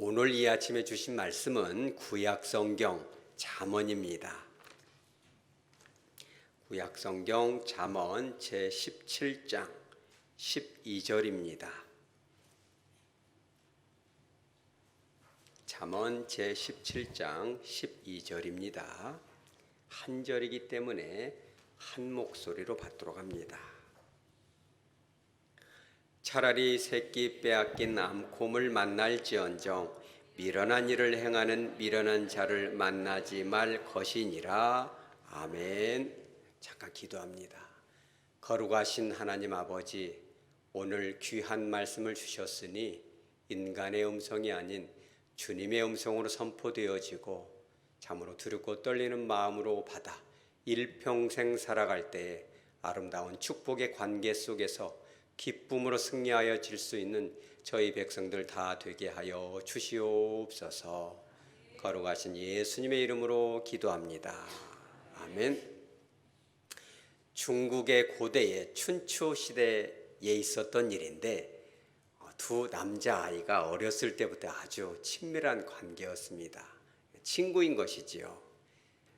오늘 이 아침에 주신 말씀은 구약성경 잠언입니다. 구약성경 잠언 제17장 12절입니다. 잠언 제17장 12절입니다. 한 절이기 때문에 한 목소리로 받도록 합니다. 차라리 새끼 빼앗긴 암곰을 만날지언정 미련한 일을 행하는 미련한 자를 만나지 말 것이니라. 아멘. 잠깐 기도합니다. 거룩하신 하나님 아버지, 오늘 귀한 말씀을 주셨으니 인간의 음성이 아닌 주님의 음성으로 선포되어지고 참으로 두렵고 떨리는 마음으로 받아 일평생 살아갈 때에 아름다운 축복의 관계 속에서 기쁨으로 승리하여 질 수 있는 저희 백성들 다 되게 하여 주시옵소서. 거룩하신 예수님의 이름으로 기도합니다. 아멘. 중국의 고대의 춘추 시대에 있었던 일인데 두 남자아이가 어렸을 때부터 아주 친밀한 관계였습니다. 친구인 것이지요.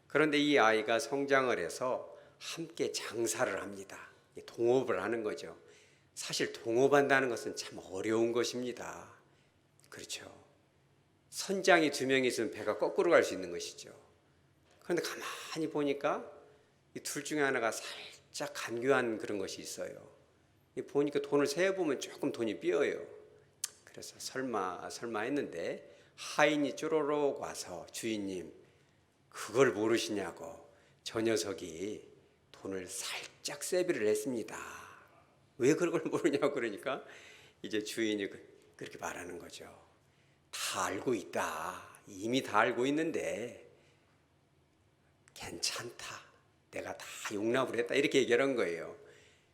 그런데 이 아이가 성장을 해서 함께 장사를 합니다. 동업을 하는 거죠. 사실 동업한다는 것은 참 어려운 것입니다. 그렇죠. 선장이 두 명이 있으면 배가 거꾸로 갈 수 있는 것이죠. 그런데 가만히 보니까 이 둘 중에 하나가 살짝 간교한 그런 것이 있어요. 보니까 돈을 세어보면 조금 돈이 삐어요. 그래서 설마 했는데 하인이 쪼로록 와서 주인님 그걸 모르시냐고 저 녀석이 돈을 살짝 세비를 했습니다. 왜 그걸 모르냐고 그러니까 이제 주인이 그렇게 말하는 거죠. 다 알고 있다. 이미 다 알고 있는데 괜찮다. 내가 다 용납을 했다. 이렇게 얘기한 거예요.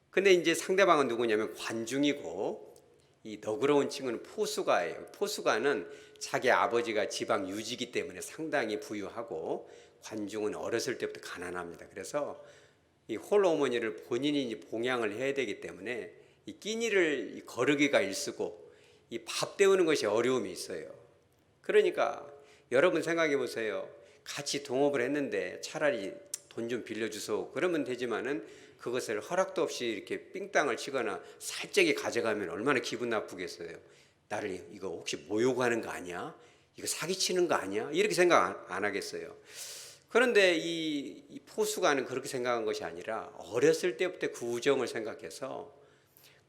근데 이제 상대방은 누구냐면 관중이고 이 너그러운 친구는 포수가예요. 포수가는 자기 아버지가 지방 유지기 때문에 상당히 부유하고 관중은 어렸을 때부터 가난합니다. 그래서 이 홀어머니를 본인이 봉양을 해야 되기 때문에 이 끼니를 거르기가 일쓰고 이 밥 때우는 것이 어려움이 있어요. 그러니까 여러분 생각해 보세요. 같이 동업을 했는데 차라리 돈 좀 빌려주소 그러면 되지만은 그것을 허락도 없이 이렇게 삥땅을 치거나 살짝이 가져가면 얼마나 기분 나쁘겠어요. 나를 이거 혹시 모욕하는 거 아니야? 이거 사기치는 거 아니야? 이렇게 생각 안 하겠어요. 그런데 이 포수가는 그렇게 생각한 것이 아니라 어렸을 때부터 그 우정을 생각해서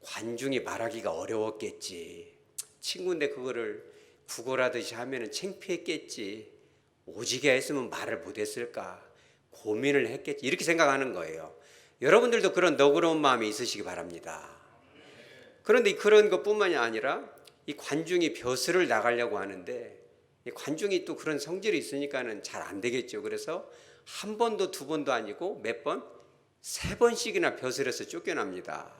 관중이 말하기가 어려웠겠지. 친구인데 그거를 구걸하듯이 하면은 창피했겠지. 오지게 했으면 말을 못했을까. 고민을 했겠지. 이렇게 생각하는 거예요. 여러분들도 그런 너그러운 마음이 있으시기 바랍니다. 그런데 그런 것뿐만이 아니라 이 관중이 벼슬을 나가려고 하는데 이 관중이 또 그런 성질이 있으니까는 잘 안 되겠죠. 그래서 한 번도 두 번도 아니고 몇 번? 세 번씩이나 벼슬에서 쫓겨납니다.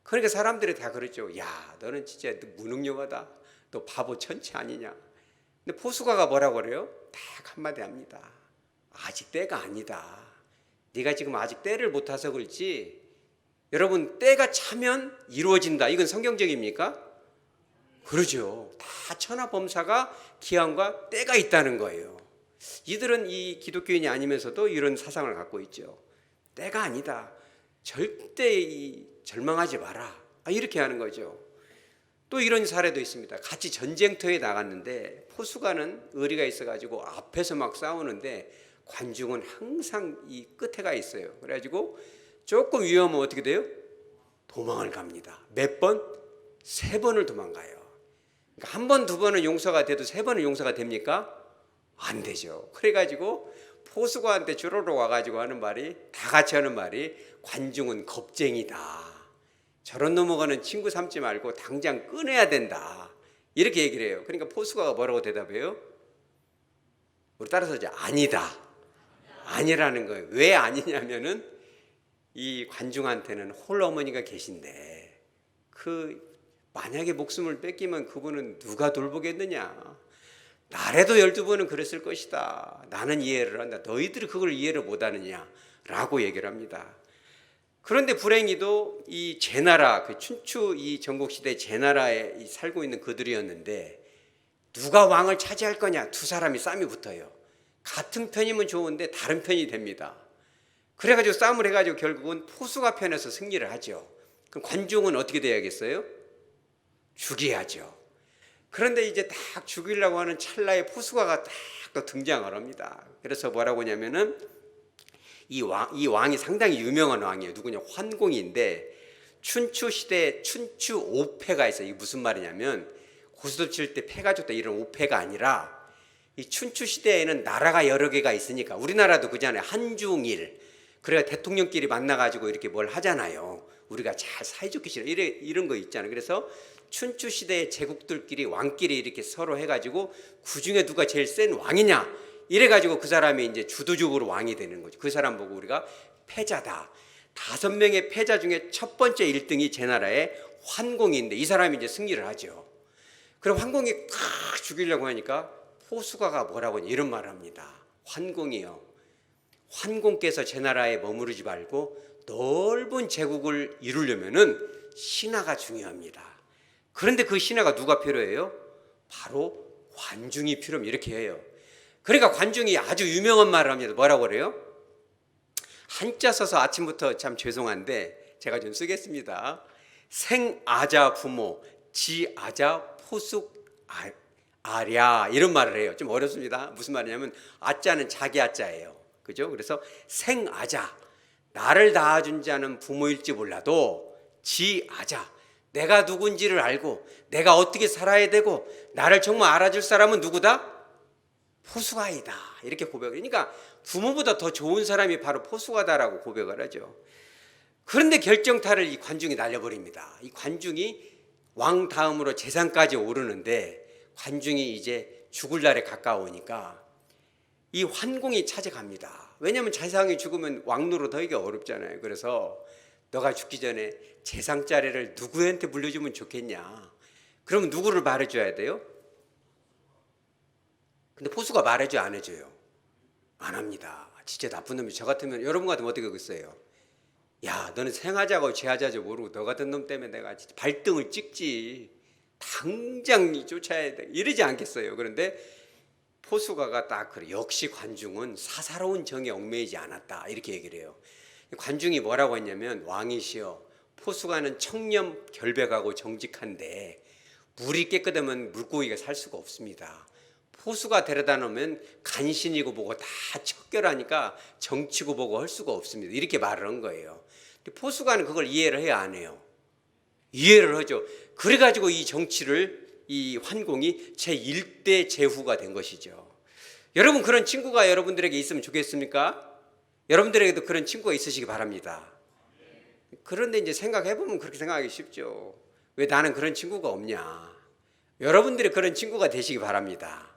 그러니까 사람들이 다 그러죠. 야, 너는 진짜 무능력하다. 너 바보 천치 아니냐. 근데 포수가가 뭐라고 그래요? 딱 한마디 합니다. 아직 때가 아니다. 네가 지금 아직 때를 못 타서 그렇지. 여러분 때가 차면 이루어진다. 이건 성경적입니까? 그러죠. 다 천하범사가 기한과 때가 있다는 거예요. 이들은 이 기독교인이 아니면서도 이런 사상을 갖고 있죠. 때가 아니다. 절대 절망하지 마라. 이렇게 하는 거죠. 또 이런 사례도 있습니다. 같이 전쟁터에 나갔는데 포수가는 의리가 있어가지고 앞에서 막 싸우는데 관중은 항상 이 끝에 가 있어요. 그래가지고 조금 위험하면 어떻게 돼요? 도망을 갑니다. 몇 번? 세 번을 도망가요. 그러니까 한 번, 두 번은 용서가 돼도 세 번은 용서가 됩니까? 안 되죠. 그래가지고 포수가한테 주로로 와가지고 하는 말이 다 같이 하는 말이 관중은 겁쟁이다. 저런 넘어가는 친구 삼지 말고 당장 끊어야 된다. 이렇게 얘기를 해요. 그러니까 포수가가 뭐라고 대답해요? 우리 따라서 이제 아니다. 아니라는 거예요. 왜 아니냐면은 이 관중한테는 홀어머니가 계신데 만약에 목숨을 뺏기면 그분은 누가 돌보겠느냐. 나라도 12번은 그랬을 것이다. 나는 이해를 한다. 너희들이 그걸 이해를 못하느냐 라고 얘기를 합니다. 그런데 불행히도 이 제나라, 그 춘추 이 전국시대 제나라에 살고 있는 그들이었는데 누가 왕을 차지할 거냐, 두 사람이 싸움이 붙어요. 같은 편이면 좋은데 다른 편이 됩니다. 그래가지고 싸움을 해가지고 결국은 포수가 편에서 승리를 하죠. 그럼 관중은 어떻게 돼야겠어요? 죽여야죠. 그런데 이제 딱 죽이려고 하는 찰나에 포수가가 딱 또 등장을 합니다. 그래서 뭐라고 하냐면은 이 왕이 상당히 유명한 왕이에요. 누구냐? 환공인데 춘추 시대에 춘추 5패가 있어요. 이게 무슨 말이냐면 고수도 칠 때 패가 좋다 이런 5패가 아니라 이 춘추 시대에는 나라가 여러 개가 있으니까 우리나라도 그잖아요. 한중일. 그래야 대통령끼리 만나가지고 이렇게 뭘 하잖아요. 우리가 잘 사이좋게 지내 이런 거 있잖아요. 그래서 춘추 시대의 제국들끼리 왕끼리 이렇게 서로 해가지고 그 중에 누가 제일 센 왕이냐 이래가지고 그 사람이 이제 주도적으로 왕이 되는 거죠. 그 사람 보고 우리가 패자다. 5명의 패자 중에 첫 번째 1등이 제 나라의 환공인데 이 사람이 이제 승리를 하죠. 그럼 환공이 탁 죽이려고 하니까 포수가가 뭐라고 하냐 이런 말을 합니다. 환공이요. 환공께서 제 나라에 머무르지 말고 넓은 제국을 이루려면은 신하가 중요합니다. 그런데 그 신하가 누가 필요해요? 바로 관중이 필요합니다. 이렇게 해요. 그러니까 관중이 아주 유명한 말을 합니다. 뭐라고 그래요? 한자 써서 아침부터 참 죄송한데 제가 좀 쓰겠습니다. 생아자 부모, 지아자 포숙 아랴 이런 말을 해요. 좀 어렵습니다. 무슨 말이냐면 아자는 자기 아자예요. 그죠? 그래서 생아자 나를 낳아준 자는 부모일지 몰라도 지아자 내가 누군지를 알고 내가 어떻게 살아야 되고 나를 정말 알아줄 사람은 누구다? 포수가이다. 이렇게 고백을. 그러니까 부모보다 더 좋은 사람이 바로 포수가다라고 고백을 하죠. 그런데 결정타를 이 관중이 날려버립니다. 이 관중이 왕 다음으로 재상까지 오르는데 관중이 이제 죽을 날에 가까우니까 이 환공이 찾아갑니다. 왜냐하면 재상이 죽으면 왕 노릇하기가 어렵잖아요. 그래서 너가 죽기 전에 재상 자리를 누구한테 물려주면 좋겠냐. 그러면 누구를 말해줘야 돼요? 근데 포수가 말해줘요, 안 해줘요? 안 합니다. 진짜 나쁜 놈이. 저 같으면 여러분 같으면 어떻게 하겠어요? 야, 너는 생하자고 죄하자고 모르고 너 같은 놈 때문에 내가 진짜 발등을 찍지. 당장 쫓아야 돼. 이러지 않겠어요. 그런데 포수가가 딱 그래. 역시 관중은 사사로운 정에 얽매이지 않았다. 이렇게 얘기를 해요. 관중이 뭐라고 했냐면 왕이시여 포수가는 청렴 결백하고 정직한데 물이 깨끗하면 물고기가 살 수가 없습니다. 포수가 데려다 놓으면 간신이고 뭐고 다 척결하니까 정치고 뭐고 할 수가 없습니다. 이렇게 말을 한 거예요. 근데 포수가는 그걸 이해를 해야 안 해요? 이해를 하죠. 그래가지고 이 정치를 이 환공이 제1대 제후가 된 것이죠. 여러분 그런 친구가 여러분들에게 있으면 좋겠습니까? 여러분들에게도 그런 친구가 있으시기 바랍니다. 그런데 이제 생각해보면 그렇게 생각하기 쉽죠. 왜 나는 그런 친구가 없냐. 여러분들이 그런 친구가 되시기 바랍니다.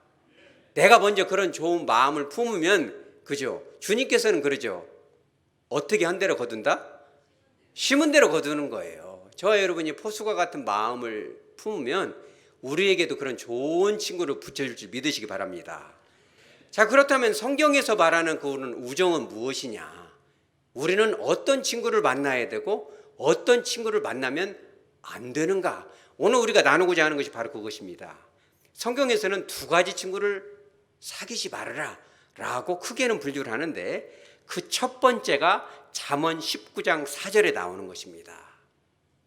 내가 먼저 그런 좋은 마음을 품으면 그죠. 주님께서는 그러죠. 어떻게 한 대로 거둔다? 심은 대로 거두는 거예요. 저와 여러분이 포수가 같은 마음을 품으면 우리에게도 그런 좋은 친구를 붙여줄 줄 믿으시기 바랍니다. 자, 그렇다면 성경에서 말하는 그 우정은 무엇이냐? 우리는 어떤 친구를 만나야 되고 어떤 친구를 만나면 안 되는가? 오늘 우리가 나누고자 하는 것이 바로 그것입니다. 성경에서는 2가지 친구를 사귀지 말아라 라고 크게는 분류를 하는데 그 첫 번째가 잠언 19장 4절에 나오는 것입니다.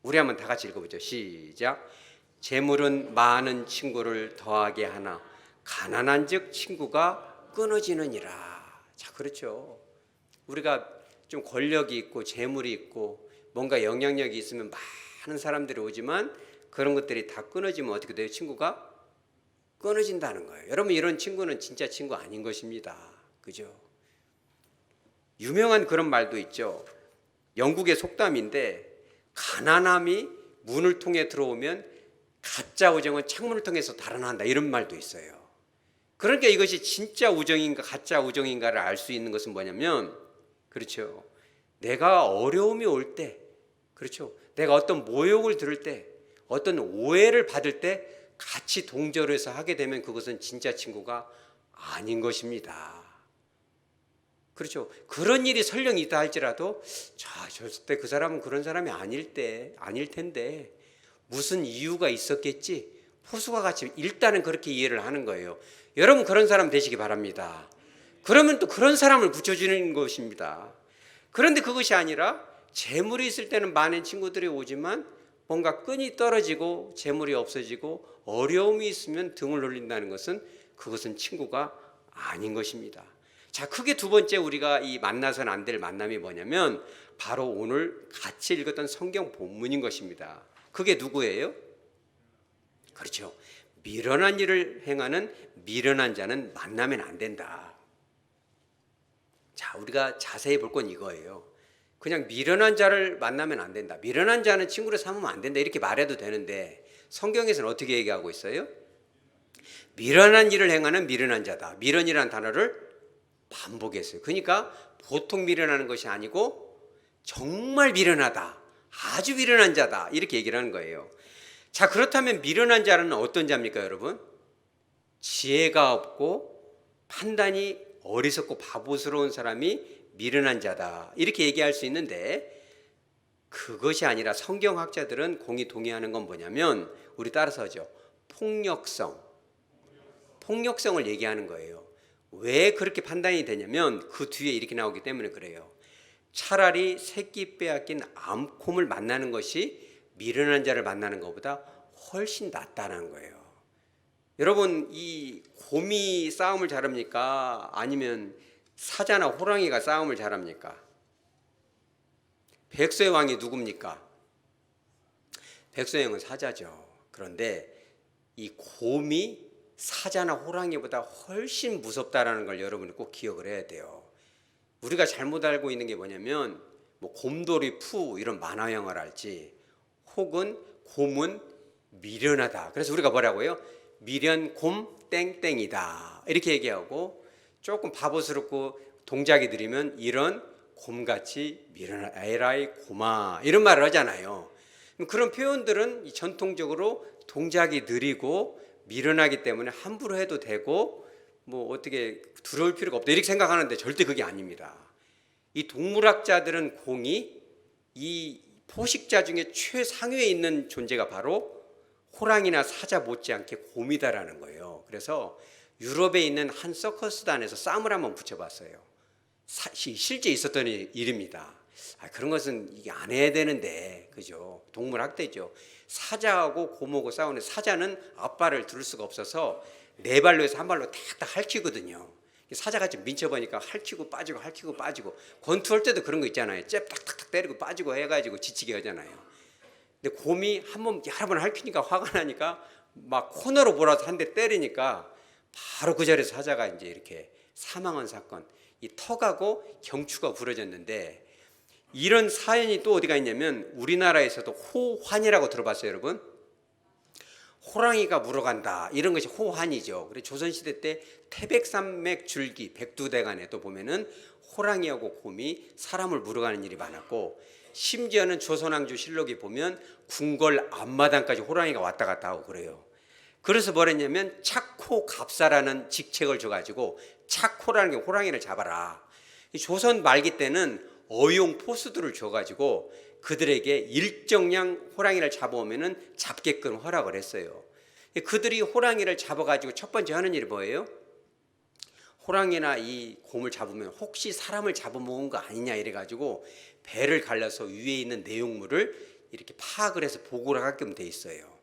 우리 한번 다 같이 읽어보죠. 시작. 재물은 많은 친구를 더하게 하나 가난한 즉 친구가 끊어지느니라. 자, 그렇죠. 우리가 좀 권력이 있고 재물이 있고 뭔가 영향력이 있으면 많은 사람들이 오지만 그런 것들이 다 끊어지면 어떻게 돼요? 친구가 끊어진다는 거예요. 여러분 이런 친구는 진짜 친구 아닌 것입니다. 그죠? 유명한 그런 말도 있죠. 영국의 속담인데 가난함이 문을 통해 들어오면 가짜 우정은 창문을 통해서 달아난다 이런 말도 있어요. 그러니까 이것이 진짜 우정인가 가짜 우정인가를 알 수 있는 것은 뭐냐면 그렇죠. 내가 어려움이 올 때 그렇죠. 내가 어떤 모욕을 들을 때 어떤 오해를 받을 때 같이 동조를 해서 하게 되면 그것은 진짜 친구가 아닌 것입니다. 그렇죠. 그런 일이 설령 있다 할지라도 절대 그 사람은 그런 사람이 아닐 텐데 무슨 이유가 있었겠지 포수가 같이 일단은 그렇게 이해를 하는 거예요. 여러분 그런 사람 되시기 바랍니다. 그러면 또 그런 사람을 붙여주는 것입니다. 그런데 그것이 아니라 재물이 있을 때는 많은 친구들이 오지만 뭔가 끈이 떨어지고 재물이 없어지고 어려움이 있으면 등을 돌린다는 것은 그것은 친구가 아닌 것입니다. 자, 크게 두 번째 우리가 이 만나서는 안 될 만남이 뭐냐면 바로 오늘 같이 읽었던 성경 본문인 것입니다. 그게 누구예요? 그렇죠. 미련한 일을 행하는 미련한 자는 만나면 안 된다. 자, 우리가 자세히 볼 건 이거예요. 그냥 미련한 자를 만나면 안 된다. 미련한 자는 친구로 삼으면 안 된다. 이렇게 말해도 되는데 성경에서는 어떻게 얘기하고 있어요? 미련한 일을 행하는 미련한 자다. 미련이라는 단어를 반복했어요. 그러니까 보통 미련하는 것이 아니고 정말 미련하다. 아주 미련한 자다. 이렇게 얘기를 하는 거예요. 자, 그렇다면 미련한 자는 어떤 자입니까, 여러분? 지혜가 없고 판단이 어리석고 바보스러운 사람이 미련한 자다. 이렇게 얘기할 수 있는데 그것이 아니라 성경학자들은 공히 동의하는 건 뭐냐면 우리 따라서 하죠. 폭력성을 얘기하는 거예요. 왜 그렇게 판단이 되냐면 그 뒤에 이렇게 나오기 때문에 그래요. 차라리 새끼 빼앗긴 암곰을 만나는 것이 미련한 자를 만나는 것보다 훨씬 낫다는 거예요. 여러분, 이 곰이 싸움을 잘합니까? 아니면 사자나 호랑이가 싸움을 잘합니까? 백서의 왕이 누굽니까? 백서의 왕은 사자죠. 그런데 이 곰이 사자나 호랑이보다 훨씬 무섭다라는 걸 여러분이 꼭 기억을 해야 돼요. 우리가 잘못 알고 있는 게 뭐냐면 뭐 곰돌이 푸 이런 만화 영화를 알지 혹은 곰은 미련하다. 그래서 우리가 뭐라고요? 미련 곰 땡땡이다 이렇게 얘기하고 조금 바보스럽고 동작이 느리면 이런 곰같이 미련하다 에라이 곰아 이런 말을 하잖아요. 그런 표현들은 전통적으로 동작이 느리고 미련하기 때문에 함부로 해도 되고 뭐 어떻게 두려울 필요가 없다 이렇게 생각하는데 절대 그게 아닙니다. 이 동물학자들은 공이 이 포식자 중에 최상위에 있는 존재가 바로 호랑이나 사자 못지않게 곰이다라는 거예요. 그래서 유럽에 있는 한 서커스단에서 쌈을 한번 붙여봤어요. 실제 있었던 일입니다. 그런 것은 이게 안 해야 되는데, 그죠? 동물학대죠. 사자하고 곰하고 싸우는 사자는 앞발을 들을 수가 없어서 네 발로 해서 한 발로 탁탁 핥히거든요. 사자가 좀 민쳐보니까 핥히고 빠지고 권투할 때도 그런 거 있잖아요. 잽 탁탁탁 때리고 빠지고 해가지고 지치게 하잖아요. 근데 곰이 여러 번 핥히니까 화가 나니까 막 코너로 몰아서 한 대 때리니까 바로 그 자리에서 사자가 이제 이렇게 사망한 사건. 이 턱하고 경추가 부러졌는데 이런 사연이 또 어디가 있냐면 우리나라에서도 호환이라고 들어봤어요, 여러분? 호랑이가 물어간다 이런 것이 호환이죠. 그래서 조선시대 때 태백산맥 줄기 백두대간에도 보면은 호랑이하고 곰이 사람을 물어가는 일이 많았고 심지어는 조선왕조 실록에 보면 궁궐 앞마당까지 호랑이가 왔다 갔다 하고 그래요. 그래서 뭐랬냐면 착호갑사라는 직책을 줘가지고 착호라는 게 호랑이를 잡아라. 조선 말기 때는 어용 포수들을 줘가지고 그들에게 일정량 호랑이를 잡아오면은 잡게끔 허락을 했어요. 그들이 호랑이를 잡아가지고 첫 번째 하는 일이 뭐예요? 호랑이나 이 곰을 잡으면 혹시 사람을 잡아먹은 거 아니냐 이래가지고 배를 갈라서 위에 있는 내용물을 이렇게 파악을 해서 보고를 하게끔 돼 있어요.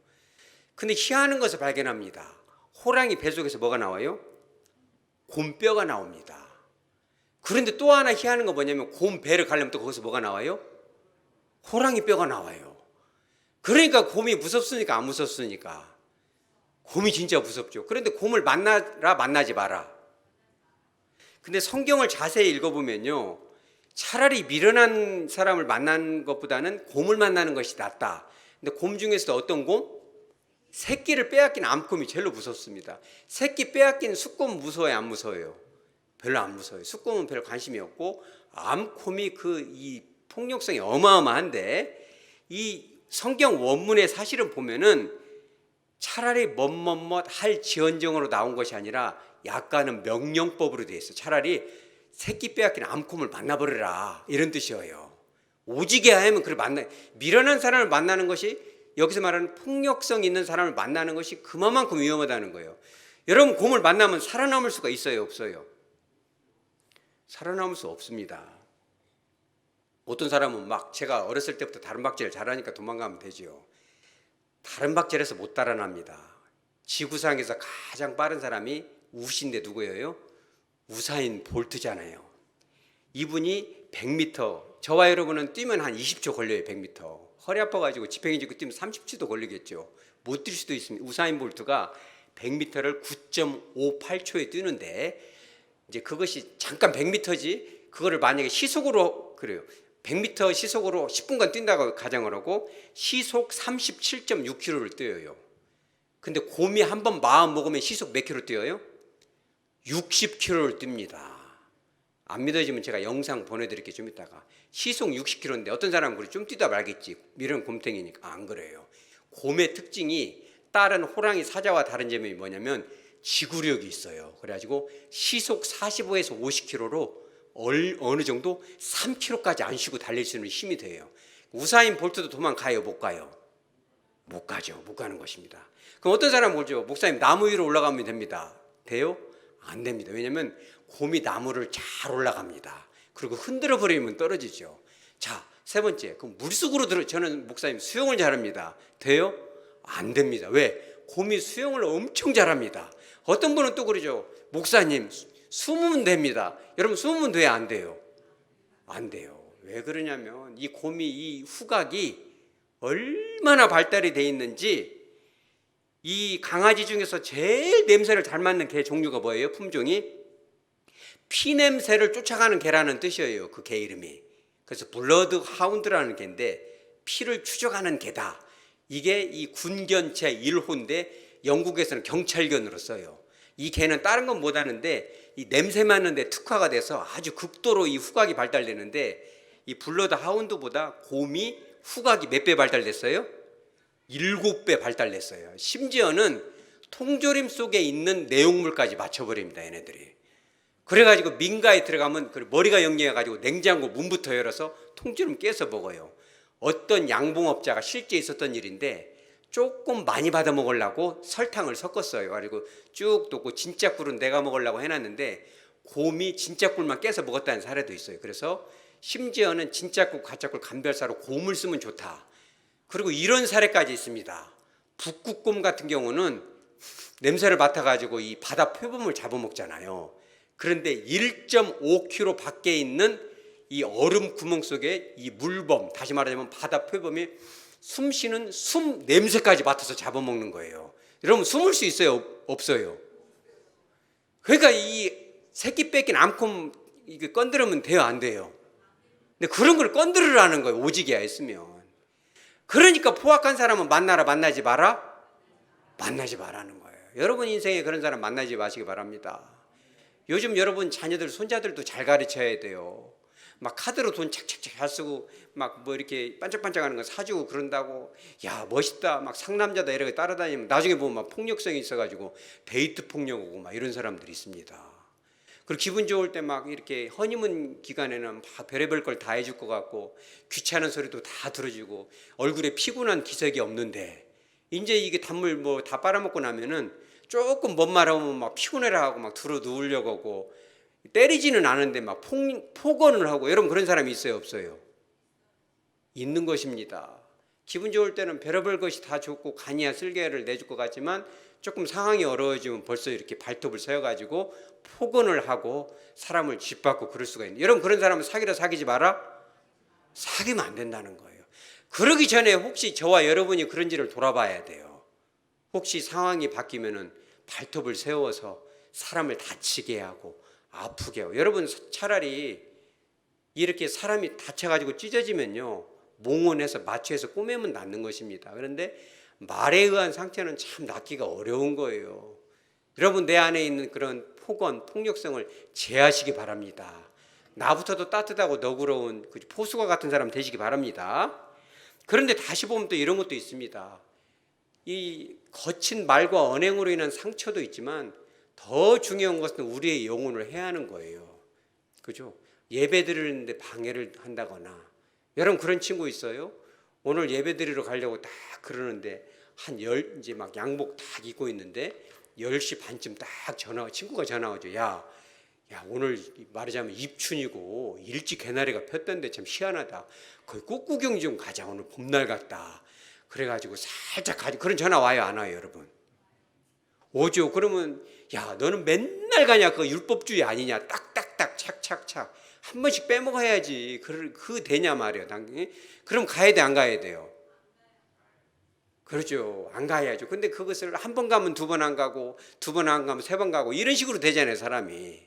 근데 희한한 것을 발견합니다. 호랑이 배 속에서 뭐가 나와요? 곰뼈가 나옵니다. 그런데 또 하나 희한한 거 뭐냐면 곰 배를 가려면 또 거기서 뭐가 나와요? 호랑이 뼈가 나와요. 그러니까 곰이 무섭습니까? 안 무섭습니까? 곰이 진짜 무섭죠. 그런데 곰을 만나라 만나지 마라. 근데 성경을 자세히 읽어보면요, 차라리 미련한 사람을 만나는 것보다는 곰을 만나는 것이 낫다. 근데 곰 중에서도 어떤 곰? 새끼를 빼앗긴 암곰이 제일 무섭습니다. 새끼 빼앗긴 숫곰 무서워요, 안 무서워요? 별로 안 무서워요. 숫곰은 별 관심이 없고 암곰이 이 폭력성이 어마어마한데 이 성경 원문에 사실은 보면은 차라리 멋 할지언정으로 나온 것이 아니라 약간은 명령법으로 되어 있어요. 차라리 새끼 빼앗긴 암곰을 만나버려라 이런 뜻이에요. 오지게 하면 그걸 미련한 사람을 만나는 것이 여기서 말하는 폭력성 있는 사람을 만나는 것이 그만큼 위험하다는 거예요. 여러분, 곰을 만나면 살아남을 수가 있어요, 없어요? 살아남을 수 없습니다. 어떤 사람은 막 제가 어렸을 때부터 다른 박제를 잘하니까 도망가면 되죠. 다른 박제에서 못 달아납니다. 지구상에서 가장 빠른 사람이 우신데 누구예요? 우사인 볼트잖아요. 이분이 100m, 저와 여러분은 뛰면 한 20초 걸려요. 100m. 허리 아파가지고 지팽이 짚고 뛰면 30초도 걸리겠죠. 못 뛸 수도 있습니다. 우사인 볼트가 100m를 9.58초에 뛰는데, 이제 그것이 잠깐 100m지, 그거를 만약에 시속으로, 그래요, 100m 시속으로 10분간 뛴다고 가정을 하고 시속 37.6km를 뛰어요. 근데 곰이 한 번 마음 먹으면 시속 몇 킬로 뛰어요? 60km를 뜁니다. 안 믿어지면 제가 영상 보내드릴게요. 좀 이따가. 시속 60km인데 어떤 사람은 그래, 좀 뛰다 말겠지, 이런 곰탱이니까. 안 그래요. 곰의 특징이 다른 호랑이, 사자와 다른 점이 뭐냐면 지구력이 있어요. 그래가지고 시속 45에서 50km로 어느 정도 3km까지 안 쉬고 달릴 수 있는 힘이 돼요. 우사인 볼트도 도망가요, 못 가요? 못 가죠. 못 가는 것입니다. 그럼 어떤 사람은 그러죠. 목사님, 나무 위로 올라가면 됩니다. 돼요? 안 됩니다. 왜냐하면 곰이 나무를 잘 올라갑니다. 그리고 흔들어 버리면 떨어지죠. 자, 세 번째, 그럼 물속으로 저는 목사님 수영을 잘합니다. 돼요? 안 됩니다. 왜? 곰이 수영을 엄청 잘합니다. 어떤 분은 또 그러죠. 목사님, 숨으면 됩니다. 여러분, 숨으면 돼요, 안 돼요? 안 돼요. 왜 그러냐면 이 곰이, 이 후각이 얼마나 발달이 돼 있는지, 이 강아지 중에서 제일 냄새를 잘 맡는 개 종류가 뭐예요? 품종이 피 냄새를 쫓아가는 개라는 뜻이에요. 그 개 이름이. 그래서 블러드 하운드라는 개인데 피를 추적하는 개다. 이게 이 군견체 1호인데 영국에서는 경찰견으로 써요. 이 개는 다른 건 못하는데 이 냄새 맡는데 특화가 돼서 아주 극도로 이 후각이 발달되는데, 이 블러드 하운드보다 곰이 후각이 몇 배 발달됐어요? 7배 발달됐어요. 심지어는 통조림 속에 있는 내용물까지 맞춰버립니다, 얘네들이. 그래가지고 민가에 들어가면 머리가 영리해가지고 냉장고 문부터 열어서 통조림 깨서 먹어요. 어떤 양봉업자가 실제 있었던 일인데 조금 많이 받아 먹으려고 설탕을 섞었어요. 그리고 쭉 놓고 진짜 꿀은 내가 먹으려고 해놨는데 곰이 진짜 꿀만 깨서 먹었다는 사례도 있어요. 그래서 심지어는 진짜 꿀, 가짜 꿀 감별사로 곰을 쓰면 좋다. 그리고 이런 사례까지 있습니다. 북극곰 같은 경우는 냄새를 맡아가지고 이 바다 표범을 잡아먹잖아요. 그런데 1.5km 밖에 있는 이 얼음 구멍 속에 이 물범, 다시 말하자면 바다 표범이 숨 쉬는 숨 냄새까지 맡아서 잡아먹는 거예요. 여러분, 숨을 수 있어요, 없어요? 그러니까 이 새끼 뺏긴 암콤 이게 건드리면 돼요, 안 돼요? 근데 그런 걸 건드리라는 거예요, 오지게야 했으면. 그러니까 포악한 사람은 만나라, 만나지 마라? 만나지 마라는 거예요. 여러분 인생에 그런 사람 만나지 마시기 바랍니다. 요즘 여러분 자녀들, 손자들도 잘 가르쳐야 돼요. 막 카드로 돈 착착착 잘 쓰고 막 뭐 이렇게 반짝반짝하는 거 사주고 그런다고, 야 멋있다, 막 상남자다 이렇게 따라다니면 나중에 보면 막 폭력성이 있어가지고 데이트 폭력 오고 막 이런 사람들이 있습니다. 그리고 기분 좋을 때 막 이렇게 허니문 기간에는 막 별의별 걸 다 해줄 것 같고 귀찮은 소리도 다 들어주고 얼굴에 피곤한 기색이 없는데, 이제 이게 단물 뭐 다 빨아먹고 나면은 조금 뭔 말하면 막 피곤해라 하고 막 들어 누우려고 하고, 때리지는 않은데 막 폭언을 하고. 여러분 그런 사람이 있어요, 없어요? 있는 것입니다. 기분 좋을 때는 별의별 것이 다 좋고 간이야 쓸개를 내줄 것 같지만 조금 상황이 어려워지면 벌써 이렇게 발톱을 세워가지고 폭언을 하고 사람을 짓밟고 그럴 수가 있는. 여러분 그런 사람은 사귀라 사귀지 마라? 사귀면 안 된다는 거예요. 그러기 전에 혹시 저와 여러분이 그런지를 돌아봐야 돼요. 혹시 상황이 바뀌면은 발톱을 세워서 사람을 다치게 하고 아프게 하고. 여러분 차라리 이렇게 사람이 다쳐가지고 찢어지면요, 몽원해서 마취해서 꼬매면 낫는 것입니다. 그런데 말에 의한 상처는 참 낫기가 어려운 거예요. 여러분 내 안에 있는 그런 폭언, 폭력성을 제하시기 바랍니다. 나부터도 따뜻하고 너그러운 그 포수가 같은 사람 되시기 바랍니다. 그런데 다시 보면 또 이런 것도 있습니다. 이 거친 말과 언행으로 인한 상처도 있지만 더 중요한 것은 우리의 영혼을 해하는 거예요. 그죠? 예배 드리는데 방해를 한다거나. 여러분 그런 친구 있어요? 오늘 예배 드리러 가려고 딱 그러는데 이제 막 양복 딱 입고 있는데 10시 반쯤 딱 친구가 전화 오죠. 야, 오늘 말하자면 입춘이고 일찍 개나리가 폈던데 참 희한하다. 거기 꽃구경 좀 가자. 오늘 봄날 같다. 그래가지고 살짝 가지. 그런 전화 와요, 안 와요, 여러분? 오죠. 그러면 야, 너는 맨날 가냐? 그거 율법주의 아니냐? 딱딱딱 착착착 한 번씩 빼먹어야지. 그 되냐 말이에요, 당연히. 그럼 가야 돼, 안 가야 돼요? 그렇죠. 안 가야죠. 근데 그것을 한 번 가면 두 번 안 가고, 두 번 안 가면 세 번 가고, 이런 식으로 되잖아요, 사람이.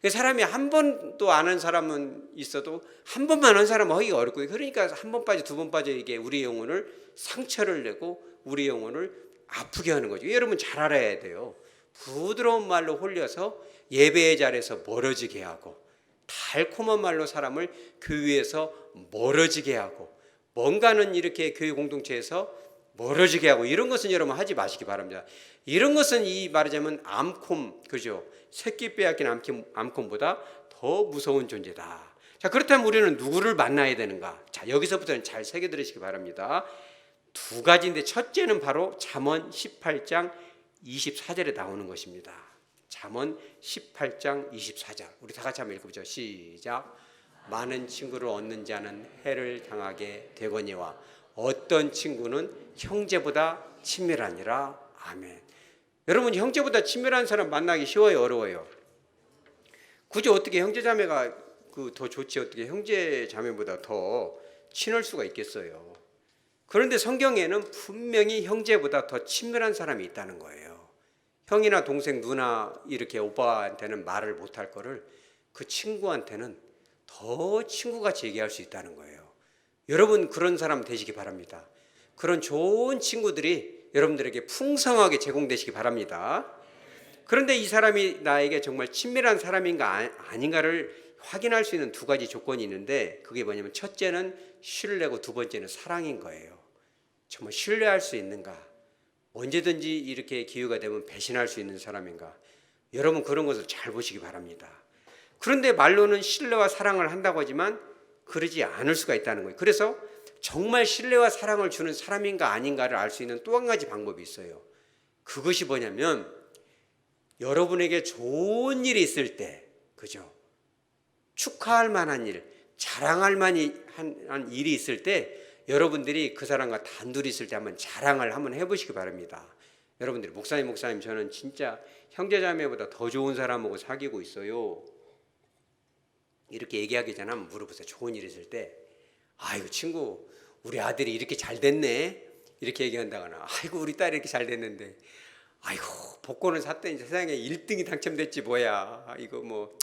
사람이 한 번도 안 한 사람은 있어도 한 번만 한 사람은 하기가 어렵고, 그러니까 한 번 빠져 두 번 빠져 이게 우리 영혼을 상처를 내고 우리 영혼을 아프게 하는 거죠. 여러분 잘 알아야 돼요. 부드러운 말로 홀려서 예배의 자리에서 멀어지게 하고, 달콤한 말로 사람을 교회에서 멀어지게 하고, 뭔가는 이렇게 교회 공동체에서 멀어지게 하고, 이런 것은 여러분 하지 마시기 바랍니다. 이런 것은 이 말하자면 암콤, 그죠? 새끼 빼앗긴 암콤보다 더 무서운 존재다. 자, 그렇다면 우리는 누구를 만나야 되는가? 자, 여기서부터는 잘 새겨 들으시기 바랍니다. 두 가지인데, 첫째는 바로 잠언 18장 24절에 나오는 것입니다. 잠언 18장 24절. 우리 다 같이 한번 읽어보죠. 시작. 많은 친구를 얻는 자는 해를 당하게 되거니와 어떤 친구는 형제보다 친밀하니라. 아멘. 여러분, 형제보다 친밀한 사람 만나기 쉬워요, 어려워요? 굳이 어떻게 형제자매가 더 좋지, 어떻게 형제자매보다 더 친할 수가 있겠어요? 그런데 성경에는 분명히 형제보다 더 친밀한 사람이 있다는 거예요. 형이나 동생, 누나 이렇게 오빠한테는 말을 못할 거를 그 친구한테는 더 친구같이 얘기할 수 있다는 거예요. 여러분 그런 사람 되시기 바랍니다. 그런 좋은 친구들이 여러분들에게 풍성하게 제공되시기 바랍니다. 그런데 이 사람이 나에게 정말 친밀한 사람인가 아닌가를 확인할 수 있는 두 가지 조건이 있는데, 그게 뭐냐면 첫째는 신뢰고 두 번째는 사랑인 거예요. 정말 신뢰할 수 있는가, 언제든지 이렇게 기회가 되면 배신할 수 있는 사람인가, 여러분 그런 것을 잘 보시기 바랍니다. 그런데 말로는 신뢰와 사랑을 한다고 하지만 그러지 않을 수가 있다는 거예요. 그래서 정말 신뢰와 사랑을 주는 사람인가 아닌가를 알 수 있는 또 한 가지 방법이 있어요. 그것이 뭐냐면, 여러분에게 좋은 일이 있을 때, 그죠? 축하할 만한 일, 자랑할 만한 일이 있을 때, 여러분들이 그 사람과 단둘이 있을 때 한번 자랑을 한번 해보시기 바랍니다. 여러분들이 목사님 저는 진짜 형제자매보다 더 좋은 사람하고 사귀고 있어요, 이렇게 얘기하기 전에 한번 물어보세요. 좋은 일 있을 때, 아이고 친구 우리 아들이 이렇게 잘 됐네, 이렇게 얘기한다거나, 아이고 우리 딸이 이렇게 잘 됐는데, 아이고 복권을 샀더니 세상에 1등이 당첨됐지 뭐야, 이거 뭐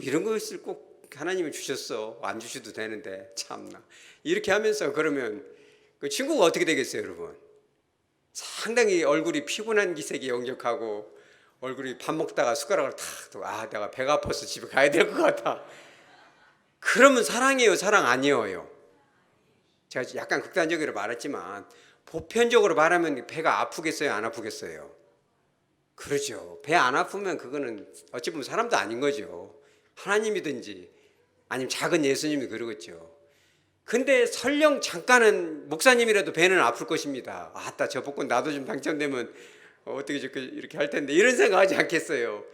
이런 것을 꼭 하나님이 주셨어, 안 주셔도 되는데 참나, 이렇게 하면서 그러면 그 친구가 어떻게 되겠어요, 여러분? 상당히 얼굴이 피곤한 기색이 역력하고, 얼굴이 밥 먹다가 숟가락을 탁, 내가 배가 아파서 집에 가야 될 것 같아. 그러면 사랑이에요, 사랑 아니에요? 제가 약간 극단적으로 말했지만 보편적으로 말하면 배가 아프겠어요, 안 아프겠어요? 그렇죠. 배 안 아프면 그거는 어찌 보면 사람도 아닌 거죠. 하나님이든지 아니면 작은 예수님이 그러겠죠. 근데 설령 잠깐은 목사님이라도 배는 아플 것입니다. 아따 저 복권 나도 좀 당첨되면 어떻게 이렇게 할 텐데, 이런 생각하지 않겠어요?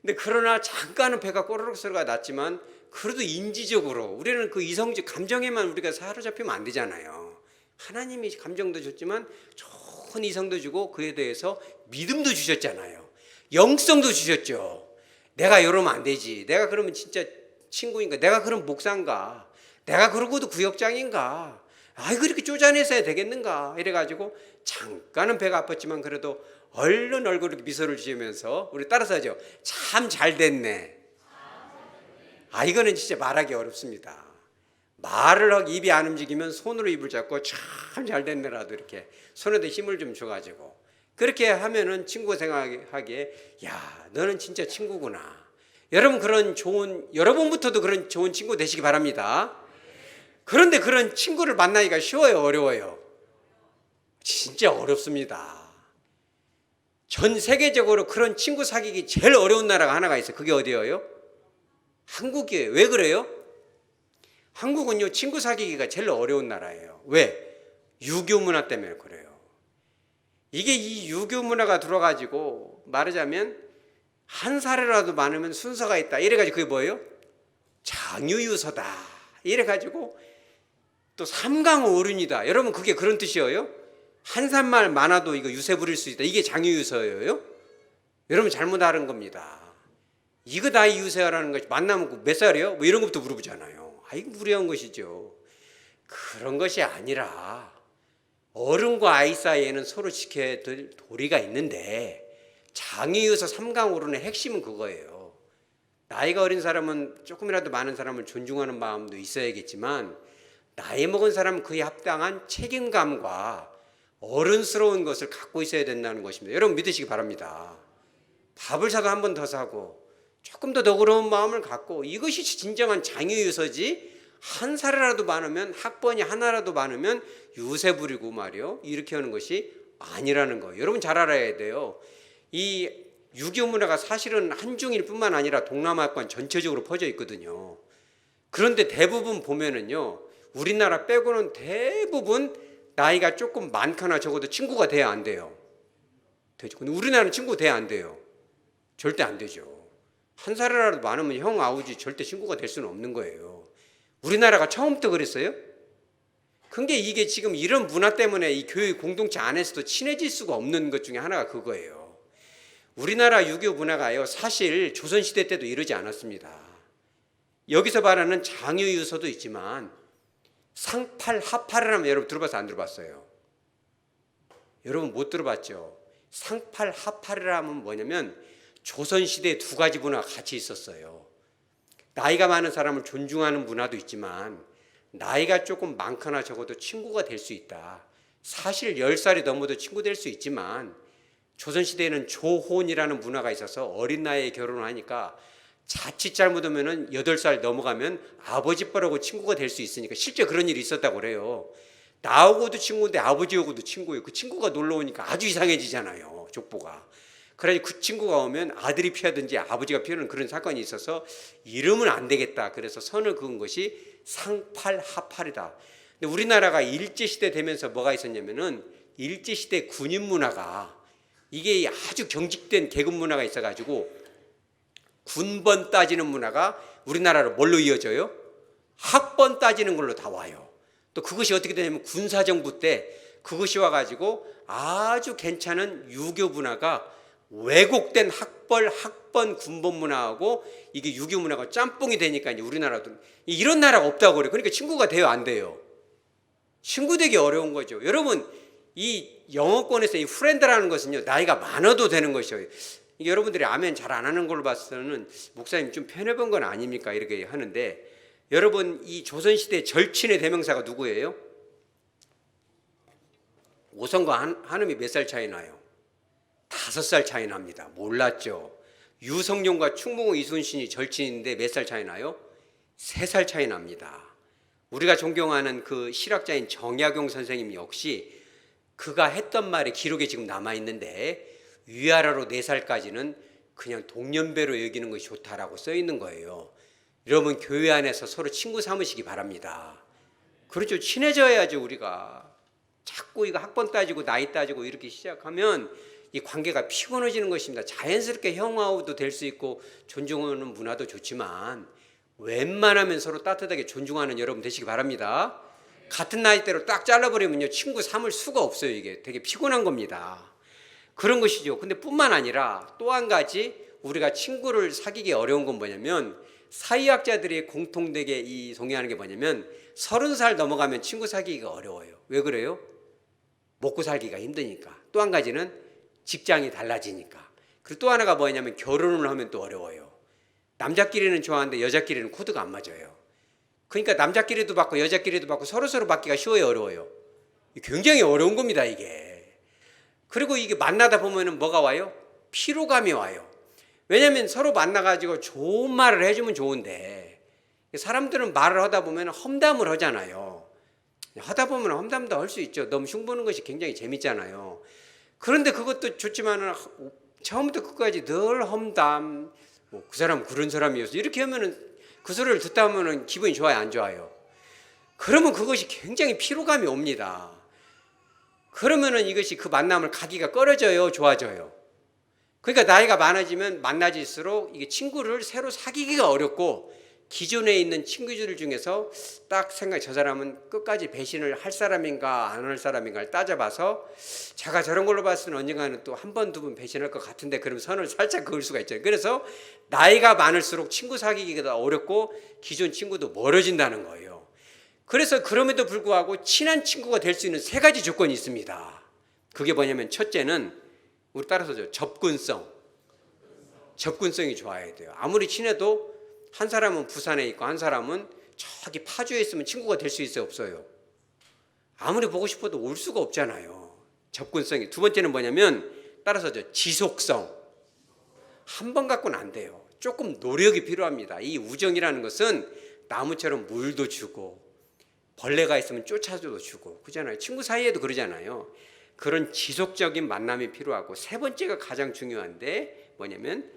근데 그러나 잠깐은 배가 꼬르륵 소리가 났지만 그래도 인지적으로 우리는 그 이성적 감정에만 우리가 사로잡히면 안 되잖아요. 하나님이 감정도 줬지만 좋은 이성도 주고 그에 대해서 믿음도 주셨잖아요. 영성도 주셨죠. 내가 이러면 안 되지, 내가 그러면 진짜 친구인가, 내가 그럼 목사인가, 내가 그러고도 구역장인가, 아이고 이렇게 쪼잔해서야 되겠는가, 이래가지고 잠깐은 배가 아팠지만 그래도 얼른 얼굴에 미소를 지으면서 우리 따라서 하죠. 참 잘 됐네. 이거는 진짜 말하기 어렵습니다. 말을 하고 입이 안 움직이면 손으로 입을 잡고 참 잘 됐네라도 이렇게 손에다 힘을 좀 줘가지고 그렇게 하면은 친구가 생각하기에, 야 너는 진짜 친구구나. 여러분부터도 그런 좋은 친구 되시기 바랍니다. 그런데 그런 친구를 만나기가 쉬워요, 어려워요? 진짜 어렵습니다. 전 세계적으로 그런 친구 사귀기 제일 어려운 나라가 하나가 있어요. 그게 어디예요? 한국이에요. 왜 그래요? 한국은요 친구 사귀기가 제일 어려운 나라예요. 왜? 유교 문화 때문에 그래요. 이게 이 유교 문화가 들어가지고 말하자면 한 살이라도 많으면 순서가 있다. 이래가지고 그게 뭐예요? 장유유서다. 이래가지고 또 삼강어른이다. 여러분 그게 그런 뜻이에요? 한 살만 많아도 이거 유세 부릴 수 있다. 이게 장유유서예요? 여러분 잘못 알은 겁니다. 이거 다 유세하라는 것이 만나면 몇 살이에요? 뭐 이런 것부터 물어보잖아요. 이거 무례한 것이죠. 그런 것이 아니라 어른과 아이 사이에는 서로 지켜야 될 도리가 있는데 장유유서 삼강어른의 핵심은 그거예요. 나이가 어린 사람은 조금이라도 많은 사람을 존중하는 마음도 있어야겠지만 나이 먹은 사람은 그에 합당한 책임감과 어른스러운 것을 갖고 있어야 된다는 것입니다. 여러분 믿으시기 바랍니다. 밥을 사도 한 번 더 사고 조금 더 너그러운 마음을 갖고 이것이 진정한 장유유서지 한 살이라도 많으면 학번이 하나라도 많으면 유세 부리고 말이요 이렇게 하는 것이 아니라는 거예요. 여러분 잘 알아야 돼요. 이 유교 문화가 사실은 한중일 뿐만 아니라 동남아권 전체적으로 퍼져 있거든요. 그런데 대부분 보면은요 우리나라 빼고는 대부분 나이가 조금 많거나 적어도 친구가 돼야 안 돼요. 되죠. 근데 우리나라는 친구 돼야 안 돼요. 절대 안 되죠. 한 살이라도 많으면 형 아우지 절대 친구가 될 수는 없는 거예요. 우리나라가 처음부터 그랬어요? 근데 이게 지금 이런 문화 때문에 이 교육 공동체 안에서도 친해질 수가 없는 것 중에 하나가 그거예요. 우리나라 유교 문화가요 사실 조선시대 때도 이러지 않았습니다. 여기서 말하는 장유유서도 있지만 상팔 하팔이라면 여러분 들어봤어요? 안 들어봤어요? 여러분 못 들어봤죠? 상팔 하팔이라면 뭐냐면 조선시대에 두 가지 문화가 같이 있었어요. 나이가 많은 사람을 존중하는 문화도 있지만 나이가 조금 많거나 적어도 친구가 될 수 있다. 사실 10살이 넘어도 친구 될 수 있지만 조선시대에는 조혼이라는 문화가 있어서 어린 나이에 결혼을 하니까 자칫 잘못하면 8살 넘어가면 아버지뻘하고 친구가 될 수 있으니까 실제 그런 일이 있었다고 그래요. 나하고도 친구인데 아버지하고도 친구예요. 그 친구가 놀러 오니까 아주 이상해지잖아요. 족보가. 그래서 그 친구가 오면 아들이 피하든지 아버지가 피하는 그런 사건이 있어서 이러면 안 되겠다. 그래서 선을 그은 것이 상팔하팔이다. 근데 우리나라가 일제시대 되면서 뭐가 있었냐면은 일제시대 군인 문화가 이게 아주 경직된 계급 문화가 있어가지고 군번 따지는 문화가 우리나라로 뭘로 이어져요? 학번 따지는 걸로 다 와요. 또 그것이 어떻게 되냐면 군사정부 때 그것이 와가지고 아주 괜찮은 유교 문화가 왜곡된 학번, 군번 문화하고 이게 유교 문화가 짬뽕이 되니까 이제 우리나라도 이런 나라가 없다고 그래요. 그러니까 친구가 돼요, 안 돼요? 친구 되기 어려운 거죠. 여러분, 이 영어권에서 이 프렌드라는 것은요, 나이가 많아도 되는 것이에요. 여러분들이 아멘 잘 안 하는 걸로 봐서는 목사님 좀 편해본 건 아닙니까? 이렇게 하는데 여러분, 이 조선시대 절친의 대명사가 누구예요? 오성과 한음이 몇 살 차이 나요? 5살 차이 납니다. 몰랐죠? 유성룡과 충무공 이순신이 절친인데 몇 살 차이 나요? 3살 차이 납니다. 우리가 존경하는 그 실학자인 정약용 선생님 역시 그가 했던 말이 기록에 지금 남아있는데 위아래로 4살까지는 그냥 동년배로 여기는 것이 좋다라고 써 있는 거예요. 여러분 교회 안에서 서로 친구 삼으시기 바랍니다. 그렇죠. 친해져야죠. 우리가 자꾸 이거 학번 따지고 나이 따지고 이렇게 시작하면 이 관계가 피곤해지는 것입니다. 자연스럽게 형아우도 될 수 있고 존중하는 문화도 좋지만 웬만하면 서로 따뜻하게 존중하는 여러분 되시기 바랍니다. 같은 나이대로 딱 잘라버리면요 친구 삼을 수가 없어요. 이게 되게 피곤한 겁니다. 그런 것이죠. 근데 뿐만 아니라 또 한 가지 우리가 친구를 사귀기 어려운 건 뭐냐면 사회학자들이 공통되게 이 동의하는 게 뭐냐면 30살 넘어가면 친구 사귀기가 어려워요. 왜 그래요? 먹고 살기가 힘드니까. 또 한 가지는 직장이 달라지니까. 그리고 또 하나가 뭐냐면 결혼을 하면 또 어려워요. 남자끼리는 좋아하는데 여자끼리는 코드가 안 맞아요. 그러니까 남자끼리도 받고 여자끼리도 받고 서로 받기가 쉬워요, 어려워요? 굉장히 어려운 겁니다, 이게. 그리고 이게 만나다 보면은 뭐가 와요? 피로감이 와요. 왜냐하면 서로 만나가지고 좋은 말을 해주면 좋은데 사람들은 말을 하다 보면 험담을 하잖아요. 하다 보면 험담도 할 수 있죠. 너무 흉보는 것이 굉장히 재밌잖아요. 그런데 그것도 좋지만은 처음부터 끝까지 늘 험담, 그 사람은 그런 사람이었어. 이렇게 하면은 그 소리를 듣다 보면은 기분이 좋아요, 안 좋아요? 그러면 그것이 굉장히 피로감이 옵니다. 그러면은 이것이 그 만남을 가기가 꺼려져요, 좋아져요? 그러니까 나이가 많아지면 만나질수록 이게 친구를 새로 사귀기가 어렵고, 기존에 있는 친구들 중에서 딱 생각해, 저 사람은 끝까지 배신을 할 사람인가 안 할 사람인가를 따져봐서 제가 저런 걸로 봤을 때는 언젠가는 또 한 번, 두 번 배신할 것 같은데, 그러면 선을 살짝 그을 수가 있잖아요. 그래서 나이가 많을수록 친구 사귀기가 어렵고 기존 친구도 멀어진다는 거예요. 그래서 그럼에도 불구하고 친한 친구가 될 수 있는 세 가지 조건이 있습니다. 그게 뭐냐면, 첫째는 우리 따라서죠, 접근성이 좋아야 돼요. 아무리 친해도 한 사람은 부산에 있고 한 사람은 저기 파주에 있으면 친구가 될 수 있어요, 없어요? 아무리 보고 싶어도 올 수가 없잖아요. 접근성이. 두 번째는 뭐냐면, 따라서죠, 지속성. 한 번 갖고는 안 돼요. 조금 노력이 필요합니다. 이 우정이라는 것은 나무처럼 물도 주고 벌레가 있으면 쫓아줘도 주고 그러잖아요. 친구 사이에도 그러잖아요. 그런 지속적인 만남이 필요하고, 세 번째가 가장 중요한데 뭐냐면